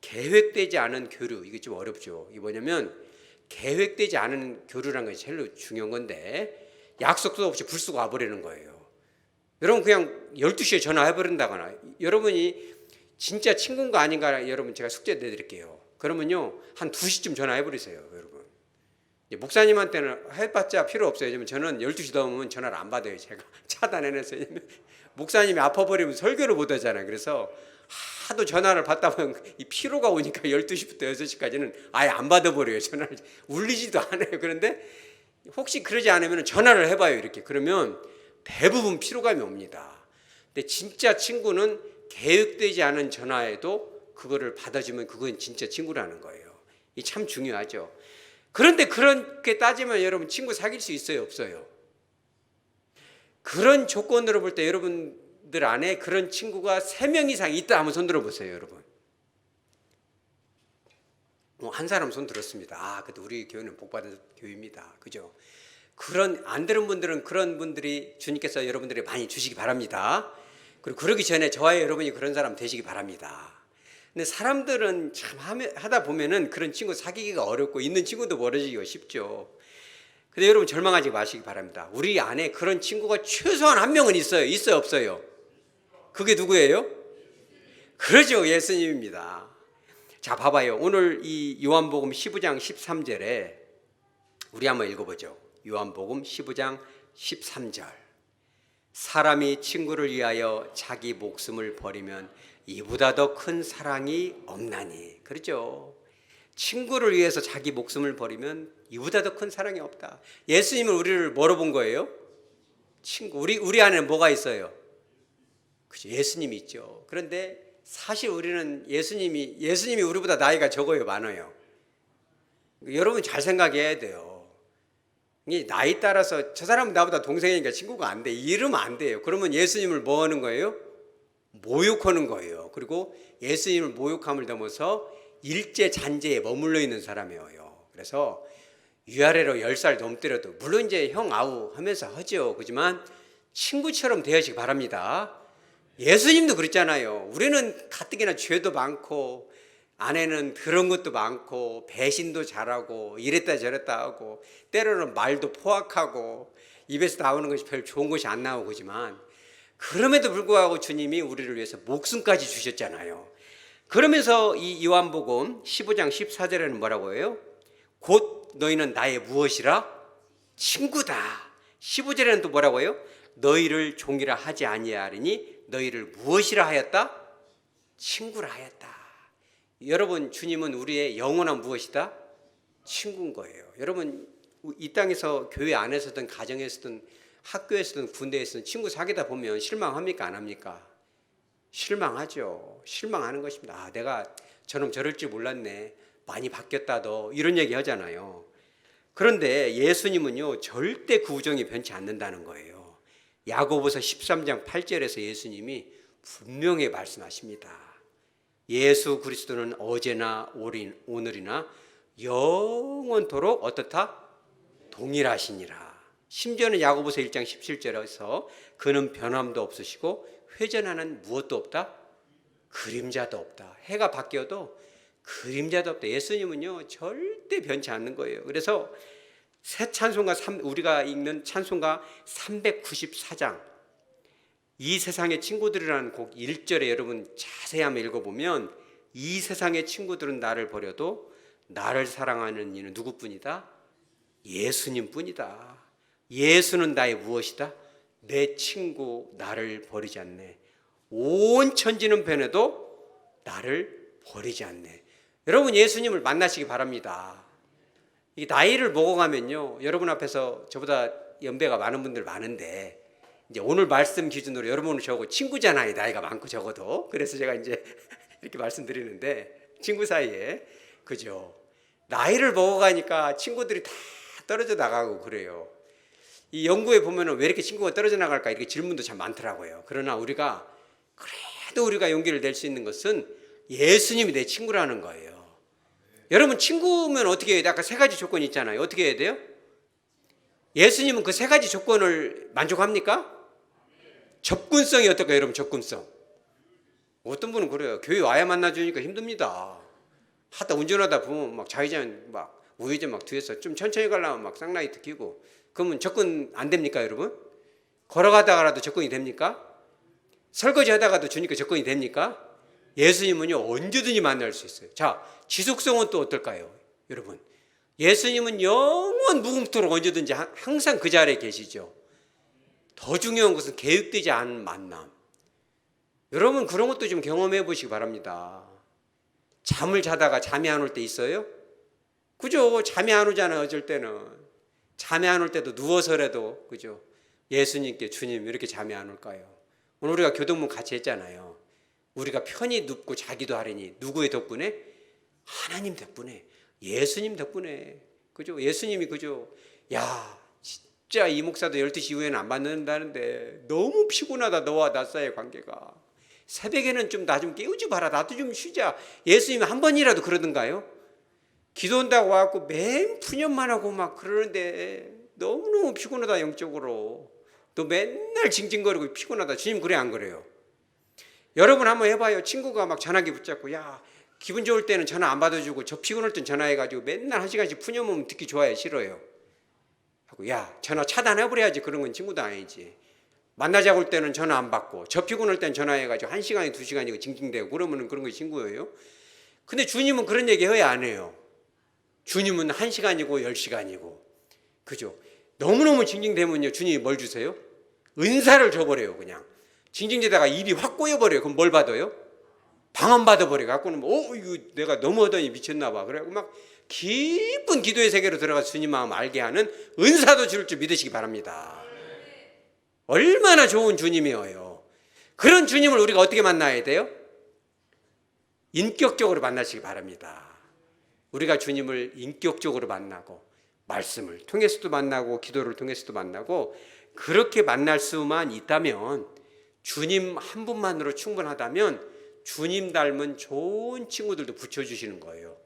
계획되지 않은 교류. 이게 좀 어렵죠. 이게 뭐냐면, 계획되지 않은 교류라는 것이 제일 중요한 건데, 약속도 없이 불쑥 와버리는 거예요. 여러분 그냥 12시에 전화해버린다거나, 여러분이 진짜 친구인가 아닌가 여러분 제가 숙제 내드릴게요. 그러면요 한 2시쯤 전화해버리세요. 여러분 목사님한테는 해봤자 필요 없어요. 왜냐면 저는 12시 넘으면 전화를 안 받아요. 제가 차단해놨어요. 목사님이 아파버리면 설교를 못 하잖아요. 그래서 하도 전화를 받다 보면 이 피로가 오니까 12시부터 6시까지는 아예 안 받아버려요. 전화를 울리지도 않아요. 그런데 혹시 그러지 않으면 전화를 해봐요. 이렇게. 그러면 대부분 피로감이 옵니다. 근데 진짜 친구는 계획되지 않은 전화에도 그거를 받아주면 그건 진짜 친구라는 거예요. 이 참 중요하죠. 그런데 그렇게 따지면 여러분 친구 사귈 수 있어요, 없어요? 그런 조건으로 볼 때 여러분들 안에 그런 친구가 3명 이상 있다 하면 손 들어보세요, 여러분. 한 사람 손 들었습니다. 아, 그래도 우리 교회는 복받은 교회입니다. 그죠? 그런 안 들은 분들은 그런 분들이 주님께서 여러분들이 많이 주시기 바랍니다. 그리고 그러기 전에 저와 여러분이 그런 사람 되시기 바랍니다. 근데 사람들은 참 하다 보면은 그런 친구 사귀기가 어렵고 있는 친구도 멀어지기가 쉽죠. 근데 여러분 절망하지 마시기 바랍니다. 우리 안에 그런 친구가 최소한 한 명은 있어요. 있어요, 없어요? 그게 누구예요? 그러죠, 예수님입니다. 자, 봐봐요. 오늘 이 요한복음 15장 13절에 우리 한번 읽어보죠. 요한복음 15장 13절. 사람이 친구를 위하여 자기 목숨을 버리면 이보다 더 큰 사랑이 없나니. 그렇죠? 친구를 위해서 자기 목숨을 버리면 이보다 더 큰 사랑이 없다. 예수님은 우리를 뭐로 본 거예요? 친구. 우리 안에 뭐가 있어요? 그죠? 예수님이 있죠. 그런데 사실 우리는 예수님이 우리보다 나이가 적어요, 많아요? 여러분 잘 생각해야 돼요. 나이 따라서 저 사람은 나보다 동생이니까 친구가 안 돼, 이러면 안 돼요. 그러면 예수님을 뭐 하는 거예요? 모욕하는 거예요. 그리고 예수님을 모욕함을 넘어서 일제 잔재에 머물러 있는 사람이에요. 그래서 위아래로 10살 넘더라도 물론 이제 형 아우 하면서 하죠. 그렇지만 친구처럼 대하시기 바랍니다. 예수님도 그랬잖아요. 우리는 가뜩이나 죄도 많고 아내는 그런 것도 많고 배신도 잘하고 이랬다 저랬다 하고 때로는 말도 포악하고 입에서 나오는 것이 별 좋은 것이 안 나오고 그러지만, 그럼에도 불구하고 주님이 우리를 위해서 목숨까지 주셨잖아요. 그러면서 이 요한복음 15장 14절에는 뭐라고 해요? 곧 너희는 나의 무엇이라? 친구다. 15절에는 또 뭐라고 해요? 너희를 종이라 하지 아니하리니 너희를 무엇이라 하였다? 친구라 하였다. 여러분, 주님은 우리의 영원한 무엇이다? 친구인 거예요. 여러분, 이 땅에서 교회 안에서든 가정에서든 학교에서든 군대에서든 친구 사귀다 보면 실망합니까, 안 합니까? 실망하죠. 실망하는 것입니다. 아, 내가 저놈 저럴 줄 몰랐네, 많이 바뀌었다 너, 이런 얘기 하잖아요. 그런데 예수님은요 절대 그 우정이 변치 않는다는 거예요. 야고보서 13장 8절에서 예수님이 분명히 말씀하십니다. 예수 그리스도는 어제나 오늘이나 영원토록 어떻다? 동일하시니라. 심지어는 야고보서 1장 17절에서 그는 변함도 없으시고 회전하는 무엇도 없다? 그림자도 없다. 해가 바뀌어도 그림자도 없다. 예수님은요 절대 변치 않는 거예요. 그래서 새 찬송가 우리가 읽는 찬송가 394장 이 세상의 친구들이라는 곡 1절에 여러분 자세히 한번 읽어보면 이 세상의 친구들은 나를 버려도 나를 사랑하는 이는 누구뿐이다? 예수님뿐이다. 예수는 나의 무엇이다? 내 친구 나를 버리지 않네. 온 천지는 변해도 나를 버리지 않네. 여러분 예수님을 만나시기 바랍니다. 이 나이를 먹어가면요, 여러분 앞에서 저보다 연배가 많은 분들 많은데 이제 오늘 말씀 기준으로 여러분은 저하고 친구잖아요. 나이가 많고 적어도. 그래서 제가 이제 이렇게 말씀드리는데 친구 사이에 그죠? 나이를 먹어가니까 친구들이 다 떨어져 나가고 그래요. 이 연구에 보면은 왜 이렇게 친구가 떨어져 나갈까 이렇게 질문도 참 많더라고요. 그러나 그래도 우리가 용기를 낼 수 있는 것은 예수님이 내 친구라는 거예요. 여러분 친구면 어떻게 해야 돼? 아까 세 가지 조건이 있잖아요. 어떻게 해야 돼요? 예수님은 그 세 가지 조건을 만족합니까? 접근성이 어떨까요, 여러분? 접근성. 어떤 분은 그래요. 교회 와야 만나주니까 힘듭니다. 하다 운전하다 보면 막 좌회전 막 우회전 막 뒤에서 좀 천천히 가려면 막 쌍라이트 켜고 그러면 접근 안 됩니까, 여러분? 걸어가다가라도 접근이 됩니까? 설거지 하다가도 주니까 접근이 됩니까? 예수님은요 언제든지 만날 수 있어요. 자, 지속성은 또 어떨까요, 여러분? 예수님은 영원 무궁토록 언제든지 항상 그 자리에 계시죠. 더 중요한 것은 계획되지 않은 만남. 여러분 그런 것도 좀 경험해 보시기 바랍니다. 잠을 자다가 잠이 안 올 때 있어요? 그죠? 잠이 안 오잖아요. 어쩔 때는 잠이 안 올 때도 누워서라도 그죠? 예수님께 주님 이렇게 잠이 안 올까요? 오늘 우리가 교동문 같이 했잖아요. 우리가 편히 눕고 자기도 하려니 누구의 덕분에? 하나님 덕분에, 예수님 덕분에. 그죠? 예수님이 그죠? 야 진짜 이 목사도 12시 이후에는 안 만난다는데 너무 피곤하다. 너와 나 사이의 관계가. 새벽에는 좀 나 좀 깨우지 마라. 나도 좀 쉬자. 예수님이 한 번이라도 그러던가요? 기도 온다고 와갖고 맨 푸념만 하고 막 그러는데 너무너무 피곤하다. 영적으로 또 맨날 징징거리고 피곤하다. 주님 그래 안 그래요? 여러분 한번 해봐요. 친구가 막 전화기 붙잡고 야 기분 좋을 때는 전화 안 받아주고 저 피곤할 땐 전화해가지고 맨날 1시간씩 푸념하면 듣기 좋아요, 싫어요? 하고 야 전화 차단해버려야지. 그런 건 친구도 아니지. 만나자고 할 때는 전화 안 받고 저 피곤할 땐 전화해가지고 1시간이 2시간이고 징징대고 그러면 그런 거 친구예요? 근데 주님은 그런 얘기 해야 안 해요. 주님은 1시간이고 10시간이고 그죠? 너무너무 징징대면요 주님이 뭘 주세요? 은사를 줘버려요. 그냥 징징대다가 입이 확 꼬여버려요. 그럼 뭘 받아요? 방언 받아버려. 갖고는 이거 내가 너무 하더니 미쳤나 봐. 그래갖고 막 깊은 기도의 세계로 들어가서 주님 마음 알게 하는 은사도 줄 줄 믿으시기 바랍니다. 얼마나 좋은 주님이에요. 그런 주님을 우리가 어떻게 만나야 돼요? 인격적으로 만나시기 바랍니다. 우리가 주님을 인격적으로 만나고 말씀을 통해서도 만나고 기도를 통해서도 만나고 그렇게 만날 수만 있다면 주님 한 분만으로 충분하다면 주님 닮은 좋은 친구들도 붙여주시는 거예요.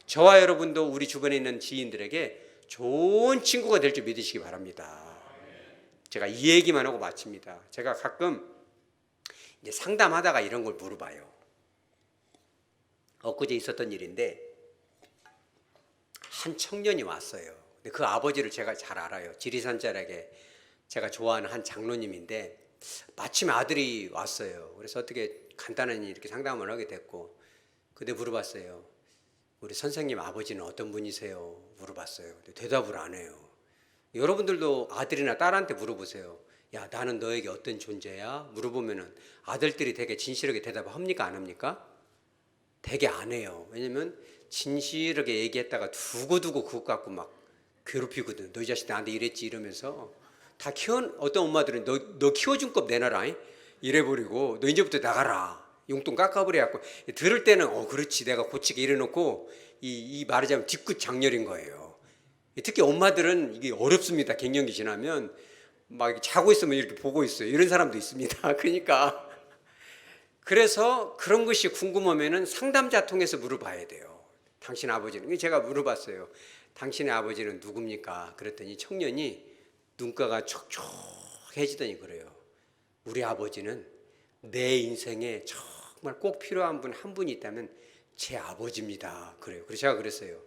저와 여러분도 우리 주변에 있는 지인들에게 좋은 친구가 될 줄 믿으시기 바랍니다. 제가 이 얘기만 하고 마칩니다. 제가 가끔 이제 상담하다가 이런 걸 물어봐요. 엊그제 있었던 일인데 한 청년이 왔어요. 근데 그 아버지를 제가 잘 알아요. 지리산자락에 제가 좋아하는 한 장로님인데 마침 아들이 왔어요. 그래서 어떻게 간단히 이렇게 상담을 하게 됐고 근데 물어봤어요. 우리 선생님 아버지는 어떤 분이세요? 물어봤어요. 근데 대답을 안 해요. 여러분들도 아들이나 딸한테 물어보세요. 야 나는 너에게 어떤 존재야? 물어보면은 아들들이 되게 진실하게 대답을 합니까 안 합니까? 되게 안 해요. 왜냐면 진실하게 얘기했다가 두고두고 그것 갖고 막 괴롭히거든. 너 이 자식 나한테 이랬지 이러면서 다 어떤 엄마들은 너 키워준 것 내놔라 이래버리고 너 이제부터 나가라 용돈 깎아버려갖고 들을 때는 그렇지 내가 고치게 이래놓고 이 말하자면 뒤끝 장렬인 거예요. 특히 엄마들은 이게 어렵습니다. 갱년기 지나면 막 자고 있으면 이렇게 보고 있어요. 이런 사람도 있습니다. 그러니까 그래서 그런 것이 궁금하면은 상담자 통해서 물어봐야 돼요. 당신 아버지는? 제가 물어봤어요. 당신의 아버지는 누굽니까? 그랬더니 청년이 눈가가 촉촉해지더니 그래요. 우리 아버지는 내 인생에 정말 꼭 필요한 분 한 분이 있다면 제 아버지입니다. 그래요. 그래서 제가 그랬어요.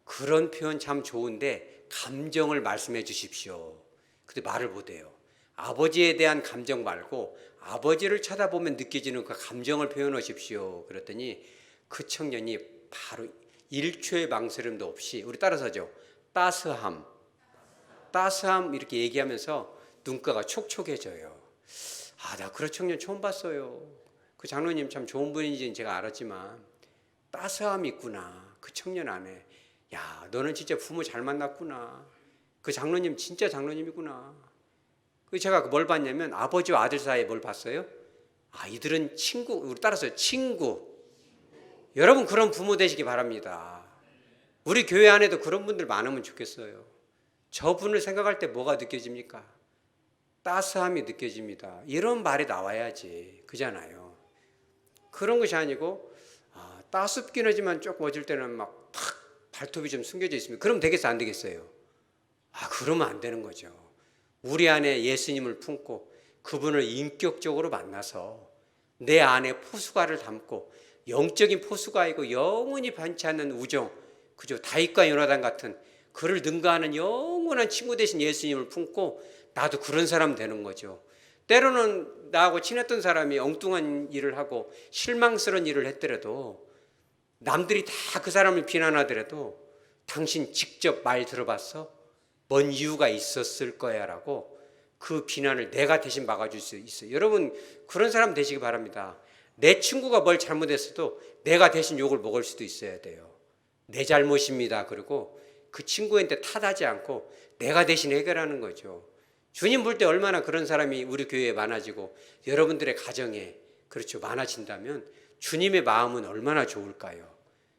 그런 표현 참 좋은데 감정을 말씀해 주십시오. 근데 말을 못해요. 아버지에 대한 감정 말고 아버지를 쳐다보면 느껴지는 그 감정을 표현하십시오. 그랬더니 그 청년이 바로 1초의 망설임도 없이, 우리 따라서죠. 따스함 이렇게 얘기하면서 눈가가 촉촉해져요. 아, 나 그런 청년 처음 봤어요. 그 장로님 참 좋은 분인지는 제가 알았지만 따스함이 있구나, 그 청년 안에. 야, 너는 진짜 부모 잘 만났구나. 그 장로님 진짜 장로님이구나. 그 제가 뭘 봤냐면 아버지와 아들 사이에 뭘 봤어요? 아, 이들은 친구, 우리 따라서 친구. 여러분 그런 부모 되시기 바랍니다. 우리 교회 안에도 그런 분들 많으면 좋겠어요. 저분을 생각할 때 뭐가 느껴집니까? 따스함이 느껴집니다. 이런 말이 나와야지, 그잖아요. 그런 것이 아니고 따숩긴 하지만 조금 어질 때는 막 탁 발톱이 좀 숨겨져 있으면, 그럼 되겠어 안 되겠어요? 그러면 안 되는 거죠. 우리 안에 예수님을 품고 그분을 인격적으로 만나서 내 안에 포수가를 담고, 영적인 포수가이고 영원히 변치 않는 우정, 그죠? 다윗과 요나단 같은 그를 능가하는 영원한 친구 되신 예수님을 품고 나도 그런 사람 되는 거죠. 때로는 나하고 친했던 사람이 엉뚱한 일을 하고 실망스러운 일을 했더라도, 남들이 다 그 사람을 비난하더라도 당신 직접 말 들어봤어? 뭔 이유가 있었을 거야 라고 그 비난을 내가 대신 막아줄 수 있어요. 여러분 그런 사람 되시기 바랍니다. 내 친구가 뭘 잘못했어도 내가 대신 욕을 먹을 수도 있어야 돼요. 내 잘못입니다. 그리고 그 친구한테 탓하지 않고 내가 대신 해결하는 거죠. 주님 볼 때 얼마나 그런 사람이 우리 교회에 많아지고 여러분들의 가정에, 그렇죠, 많아진다면 주님의 마음은 얼마나 좋을까요?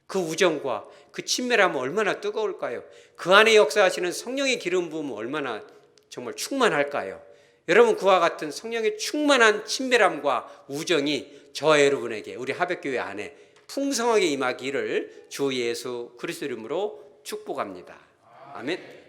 그 우정과 그 친밀함은 얼마나 뜨거울까요? 그 안에 역사하시는 성령의 기름 부음은 얼마나 정말 충만할까요? 여러분 그와 같은 성령의 충만한 친밀함과 우정이 저와 여러분에게, 우리 하백교회 안에 풍성하게 임하기를 주 예수 그리스도 이름으로 축복합니다. 아멘.